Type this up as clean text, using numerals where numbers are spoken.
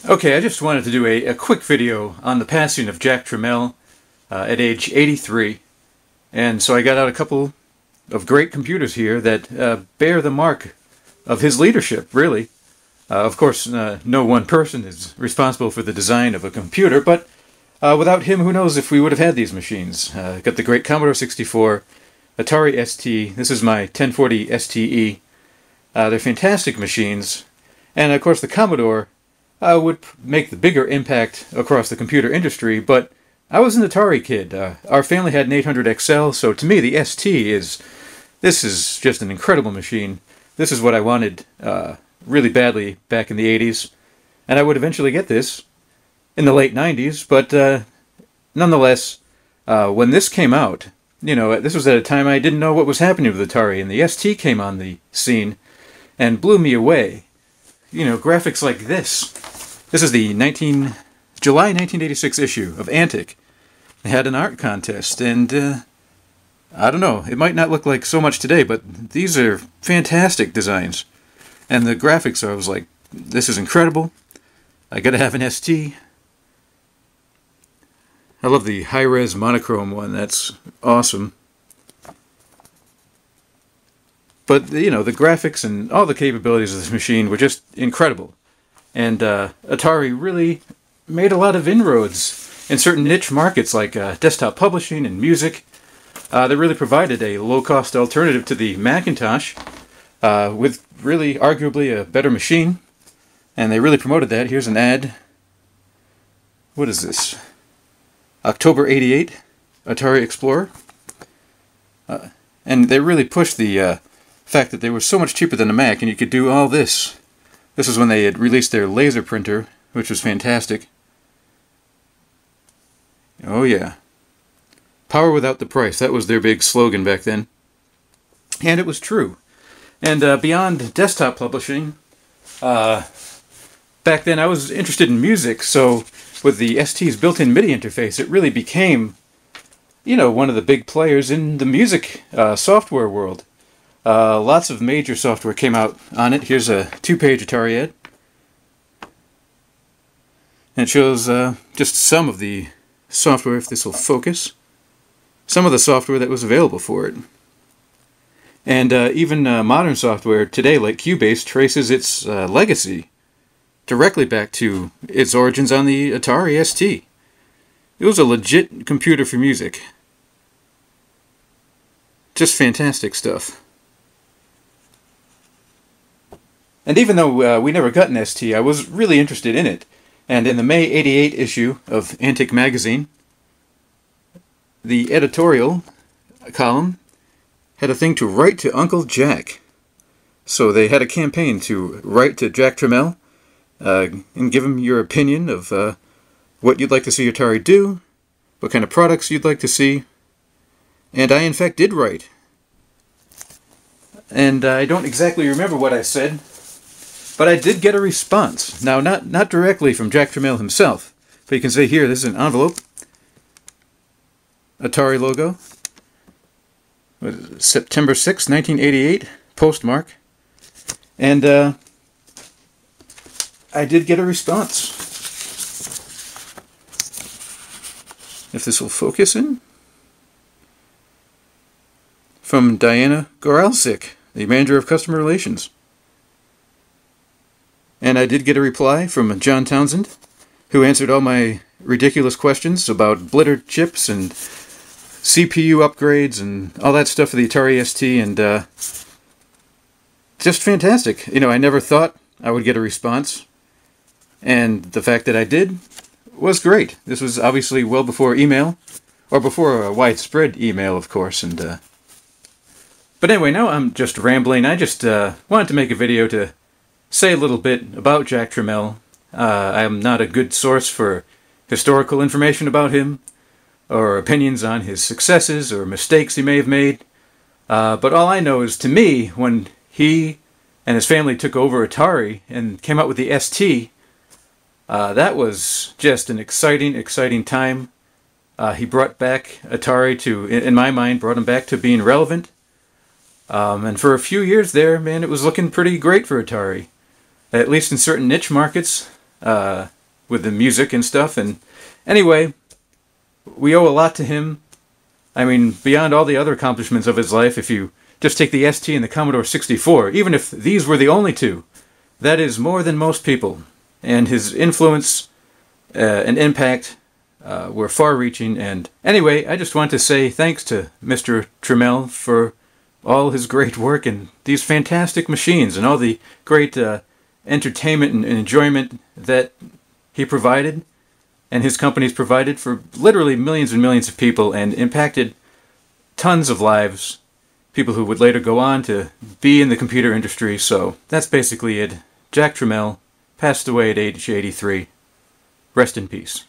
Okay, I just wanted to do a quick video on the passing of Jack Tramiel at age 83. And so I got out a couple of great computers here that bear the mark of his leadership, really. Of course, no one person is responsible for the design of a computer, but without him, who knows if we would have had these machines. Got the great Commodore 64, Atari ST, this is my 1040 STE. They're fantastic machines. And of course the Commodore would make the bigger impact across the computer industry, but I was an Atari kid. Our family had an 800 XL, so to me the ST this is just an incredible machine. This is what I wanted really badly back in the 80s, and I would eventually get this in the late 90s, but nonetheless, when this came out, you know, this was at a time I didn't know what was happening with Atari, and the ST came on the scene and blew me away. You know, graphics like this. This is the July 1986 issue of Antic. They had an art contest, and I don't know, it might not look like so much today, but these are fantastic designs. And the graphics, I was like, this is incredible. I gotta have an ST. I love the high-res monochrome one, that's awesome. But, you know, the graphics and all the capabilities of this machine were just incredible. And Atari really made a lot of inroads in certain niche markets like desktop publishing and music. They really provided a low-cost alternative to the Macintosh with really arguably a better machine. And they really promoted that. Here's an ad. What is this? October 88, Atari Explorer. And they really pushed the fact that they were so much cheaper than a Mac and you could do all this. This is when they had released their laser printer, which was fantastic. Oh yeah. Power without the price, that was their big slogan back then. And it was true. And beyond desktop publishing, back then I was interested in music, so with the ST's built-in MIDI interface, it really became, you know, one of the big players in the music software world. Lots of major software came out on it. Here's a 2-page Atari ad. And it shows just some of the software, if this will focus. Some of the software that was available for it. And even modern software today, like Cubase, traces its legacy directly back to its origins on the Atari ST. It was a legit computer for music. Just fantastic stuff. And even though we never got an ST, I was really interested in it. And in the May '88 issue of Antic magazine, the editorial column had a thing to write to Uncle Jack. So they had a campaign to write to Jack Tramiel and give him your opinion of what you'd like to see Atari do, what kind of products you'd like to see. And I, in fact, did write. And I don't exactly remember what I said, but I did get a response. Now, not directly from Jack Tramiel himself, but you can see here, this is an envelope. Atari logo. What is it? September 6, 1988, postmark. And I did get a response. If this will focus in. From Diana Goralczyk, the manager of customer relations. And I did get a reply from John Townsend, who answered all my ridiculous questions about blitter chips and CPU upgrades and all that stuff for the Atari ST, and just fantastic. You know, I never thought I would get a response, and the fact that I did was great. This was obviously well before email, or before a widespread email, of course, and but anyway, now I'm just rambling. I just wanted to make a video to say a little bit about Jack Tramiel. I am not a good source for historical information about him, or opinions on his successes or mistakes he may have made. But all I know is, to me, when he and his family took over Atari and came out with the ST, that was just an exciting, exciting time. He brought back Atari to, in my mind, brought him back to being relevant. And for a few years there, man, it was looking pretty great for Atari. At least in certain niche markets. with the music and stuff. And anyway, we owe a lot to him. I mean, beyond all the other accomplishments of his life, if you just take the ST and the Commodore 64, even if these were the only two, that is more than most people. And his influence and impact were far-reaching. And anyway, I just want to say thanks to Mr. Tramiel for all his great work and these fantastic machines and all the great entertainment and enjoyment that he provided and his companies provided for literally millions and millions of people, and impacted tons of lives, people who would later go on to be in the computer industry. So that's basically it. Jack Tramiel passed away at age 83. Rest in peace.